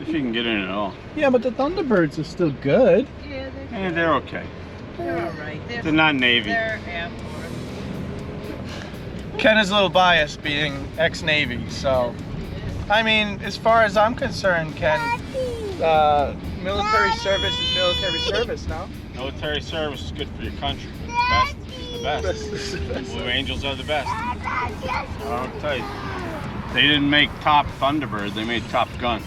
if you can get in at all. Yeah, but the Thunderbirds are still good. Yeah, they're okay. They're all right. They're not Navy. They're Air Force. Ken is a little biased being ex-Navy, so. I mean, as far as I'm concerned, Ken, military service is military service, no? Military service is good for your country, but the best is the best. Blue Angels are the best. I'll tell you. They didn't make Top Thunderbird, they made Top Gun.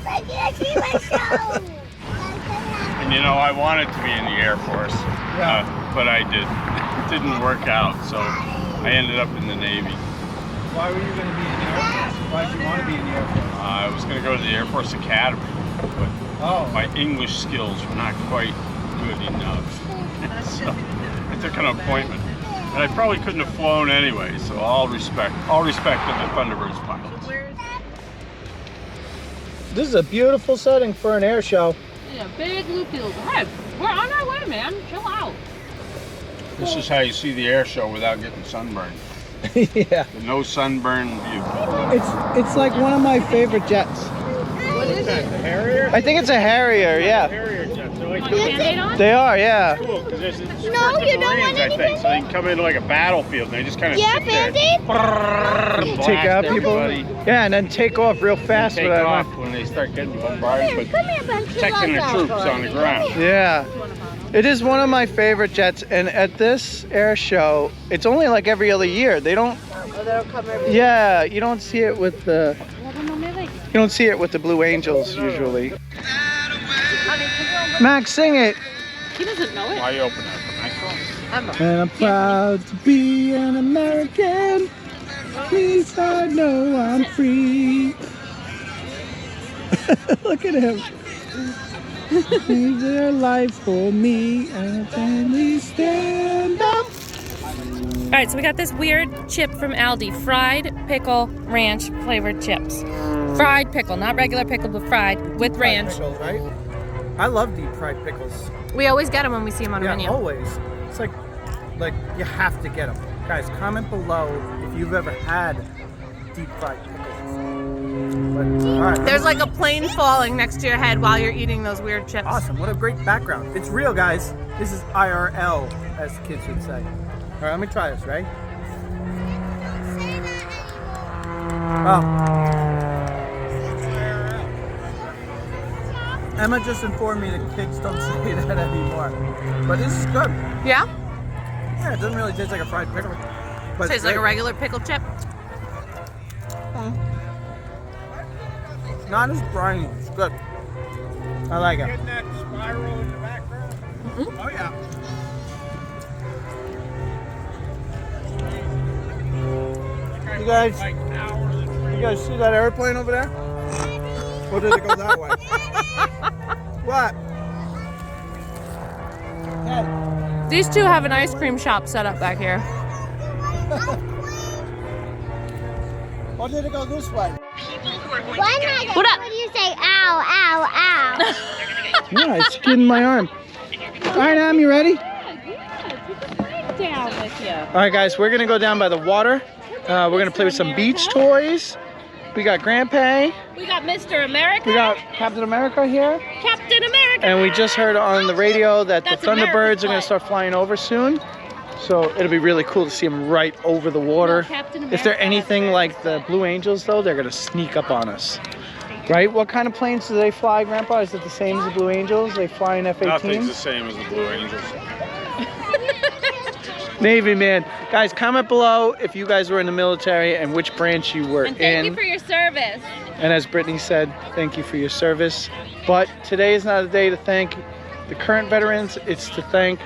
And you know, I wanted to be in the Air Force, but I didn't. It didn't work out, so I ended up in the Navy. Why were you going to be in the Air Force? Why did you want to be in the Air Force? I was going to go to the Air Force Academy, but my English skills were not quite good enough. So I took an appointment. And I probably couldn't have flown anyway, so all respect to the Thunderbirds pilots. This is a beautiful setting for an air show. Yeah, big loop field. Hey, we're on our way, man. Chill out. This is how you see the air show without getting sunburned. Yeah. The no sunburn view. It's like one of my favorite jets. What is The Harrier? I think it's a Harrier, yeah. Harrier jets. They're like Band-Aid on? They are, yeah. cool because there's No, you don't want I think, so they can come into like a battlefield and they just kind of Yeah, sit there. Band-Aid? Take out people. Everybody. Yeah, and then take off real fast Take with that off one. when they start getting bombarded, but Come here, Bunch. protecting the troops on the ground. Yeah. It is one of my favorite jets, and at this air show, it's only like every other year. They don't. Oh, they don't come every Yeah, you don't see it with the. You don't see it with the Blue Angels usually. Max, sing it. He doesn't know it. Why you open that for my phone? And I'm proud to be an American. Please, I know I'm free. Look at him. Leave their life for me and family stand up. All right, so we got this weird chip from Aldi, fried pickle ranch flavored chips. Fried pickle, not regular pickle, but fried with ranch. Pickles, right? I love deep fried pickles. We always get them when we see them on a Yeah, menu. always. It's like you have to get them. Guys, comment below if you've ever had deep fried pickles. But, all right. There's like a plane falling next to your head while you're eating those weird chips. Awesome. What a great background. It's real, guys. This is IRL, as the kids would say. All right, let me try this, right? Oh. Emma just informed me that kids don't say that anymore. But this is good. Yeah? Yeah, it doesn't really taste like a fried pickle. But Tastes like a regular pickle chip. Not as briny. It's good. I like it. Getting that spiral in the background? Oh yeah. You guys see that airplane over there? Or did it go that way? What? Hey. These two have an ice cream shop set up back here. Or did it go this way? What up? What do you say? Ow, ow, ow. Yeah, I skinned my arm. All right, Em, you ready? down with you. All right, guys, we're gonna go down by the water. We're gonna play with some beach toys. We got Grandpa. We got Mr. America. We got Captain America here. Captain America. And we just heard on the radio that That's the Thunderbirds America's are gonna start flying over soon. So it'll be really cool to see them right over the water. No, Captain If they're America anything like the Blue Angels, though, they're gonna sneak up on us. Right? What kind of planes do they fly, Grandpa? Is it the same as the Blue Angels? They fly in Nothing's the F-18s? same as the Blue Angels. Navy, man. Guys, comment below if you guys were in the military and which branch you were And thank in. you for your service. And as Brittany said, thank you for your service. But today is not a day to thank the current veterans. It's to thank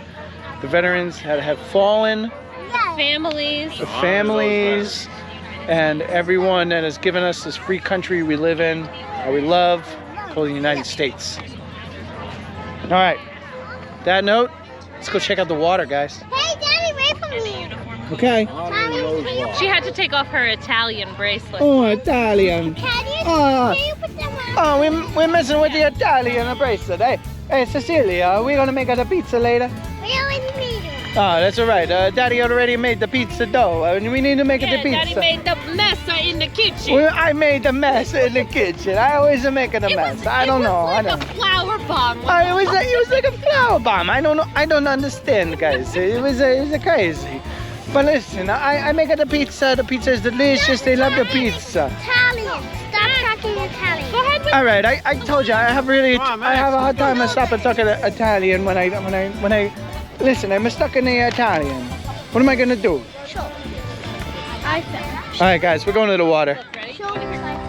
the veterans that have fallen, Families. the families, and everyone that has given us this free country we live in, that we love, called the United States. All right, that note, let's go check out the water, guys. Hey, Daddy, wait for me. Okay. She had to take off her Italian bracelet. Oh, Italian. Can you put them on? Oh, we're messing with the Italian bracelet. Hey, Cecilia, are we gonna make us a pizza later? We already made it. Oh, that's all right. Daddy already made the pizza dough. We need to make the pizza. Daddy made the mess in the kitchen. Well, I made the mess in the kitchen. I always am making a mess. I don't know. It was like a flour bomb. It was like a flower bomb. I don't know. I don't understand, guys. It was crazy. But listen, I make the pizza. The pizza is delicious. They love the pizza. Italian. Stop talking Italian. Go ahead. All right, I told you I have a hard time to stop and talk Italian when I listen. I'm stuck in the Italian. What am I gonna do? Sure. I said. All right, guys, we're going to the water. Show me your side.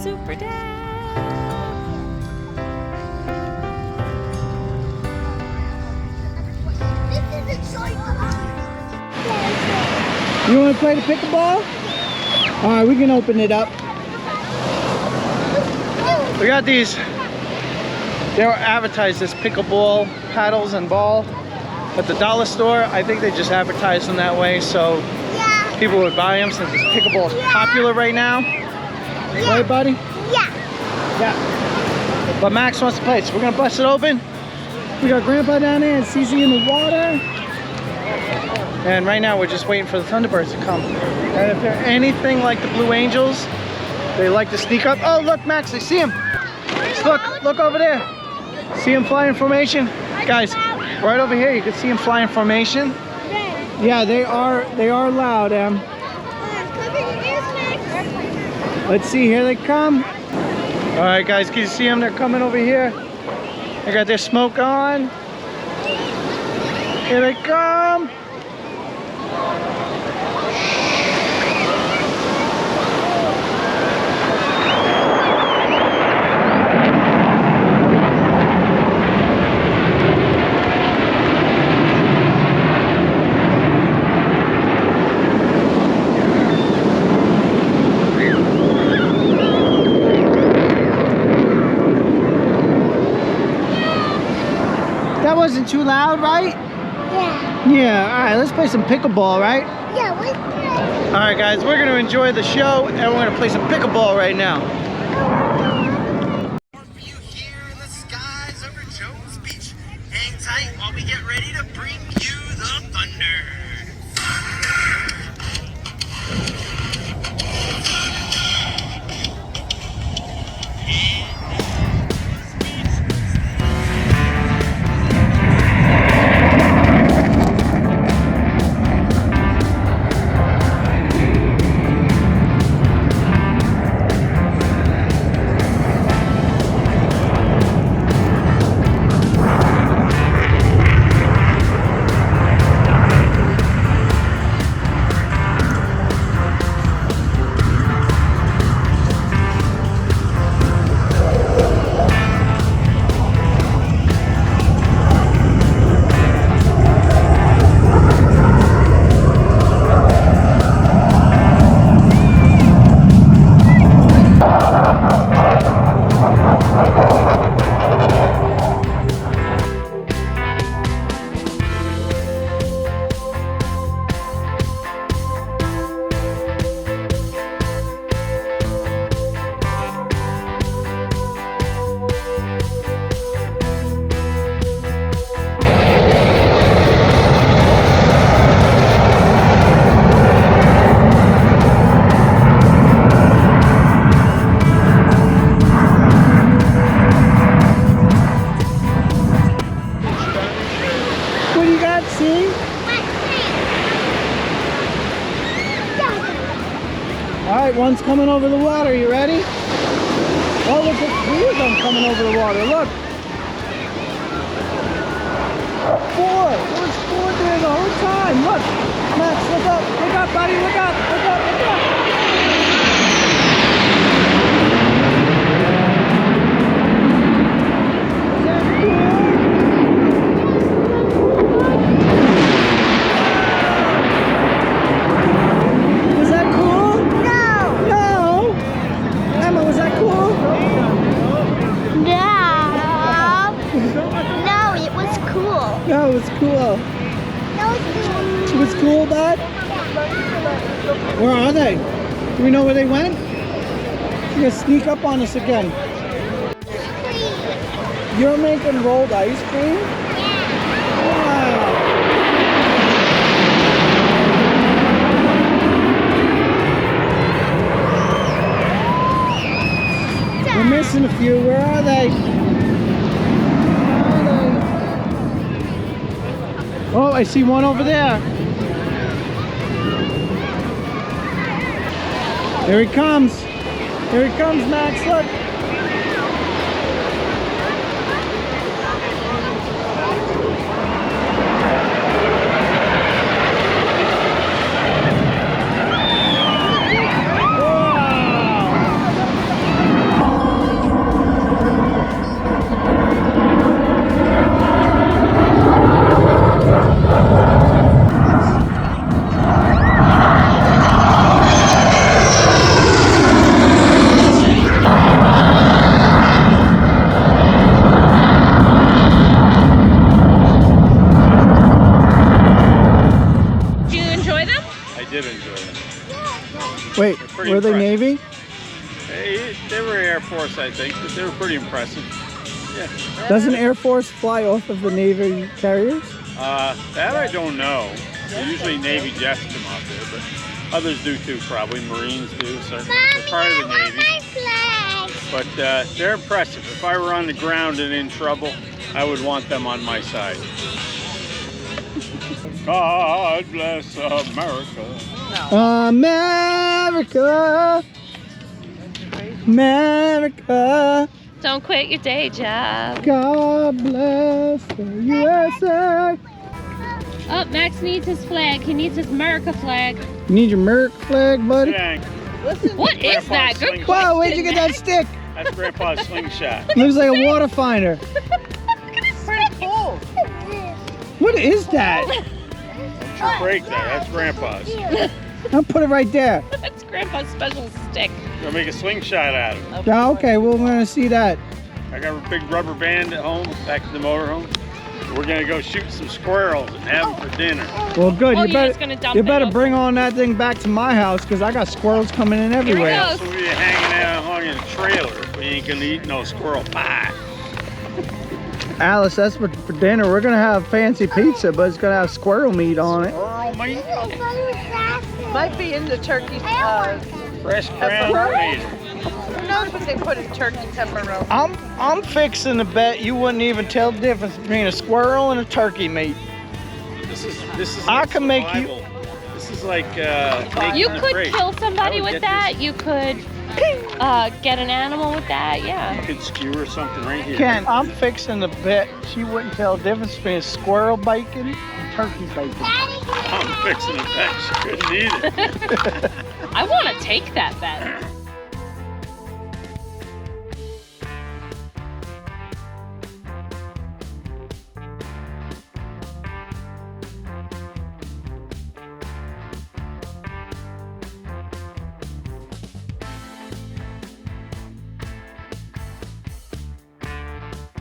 Super Dad. You want to play the pickleball? All right, we can open it up. We got these. They were advertised as pickleball paddles and ball at the dollar store. I think they just advertised them that way so people would buy them since pickleball is popular right now. Right, buddy? Yeah. Yeah. But Max wants to play, so we're gonna bust it open. We got Grandpa down there and Cece in the water. And right now we're just waiting for the Thunderbirds to come. And if they're anything like the Blue Angels, they like to sneak up. Oh, look, Max, I see him. Look over there. See him fly in formation? Guys, right over here, you can see him fly in formation. Yeah, they are loud, Em. Let's see, here they come. All right, guys, can you see them? They're coming over here. They got their smoke on. Here they come. That wasn't too loud, right? Yeah. Yeah, all right, let's play some pickleball, right? Yeah, let's play. All right, guys, we're gonna enjoy the show and we're gonna play some pickleball right now. For you here in the skies over Jones Beach. Hang tight while we get ready to bring you the thunder. What do you got, see? All right, one's coming over the water. You ready? Oh, look at 3 of them coming over the water. Look. 4. There was 4 there the whole time. Look. Max, look up. Look up, buddy. Look up. Look up. Look up. Is that cool? Was that cool? No. No. Emma, was that cool? Yeah. are they? Do we know where they went? They're gonna sneak up on us again. You're making rolled ice cream? Wow. We're missing a few. Where are they? Where are they? Oh, I see one over there. Here he comes. Here he comes, Max. Look. Wait, were they Navy? They were Air Force, I think, but they were pretty impressive. Yeah. Doesn't Air Force fly off of the Navy carriers? That I don't know. Usually Navy jets come out there, but others do too, probably. Marines do, certainly. They're part of the Navy. But they're impressive. If I were on the ground and in trouble, I would want them on my side. God bless America. America, America. Don't quit your day job. God bless the USA. Oh, Max needs his flag. He needs his America flag. You need your America flag, buddy? Dang. What is that? Good question. Wow, where'd you get that stick? That's Grandpa's slingshot. Looks like a water finder. Pretty cool. What is that? Don't break that. That's Grandpa's. I'll put it right there. That's Grandpa's special stick. Gonna make a slingshot out of it. Yeah, okay, well, we're gonna see that. I got a big rubber band at home, back to the motorhome. We're gonna go shoot some squirrels and have them for dinner. Well, good. Oh, you you're just gonna dump you it better over. bring on that thing back to my house because I got squirrels coming in everywhere. goes. So we'll be hanging out hung in a trailer. We ain't gonna eat no squirrel pie. Alice, that's for dinner. We're gonna have fancy pizza, but it's gonna have squirrel meat on it. Squirrel meat, Might be in the turkey. fresh ground tomato. Who knows what they put in turkey pepperoni? I'm fixing to bet you wouldn't even tell the difference between a squirrel and a turkey meat. This is I like can make you- survival. This is like You making a could break. kill somebody I would with get that. You could get an animal with that. Yeah. You could skewer something right here. Ken, I'm fixing to bet she wouldn't tell the difference between squirrel bacon and turkey bacon. I'm fixing to bet she couldn't eat it. I want to take that bet.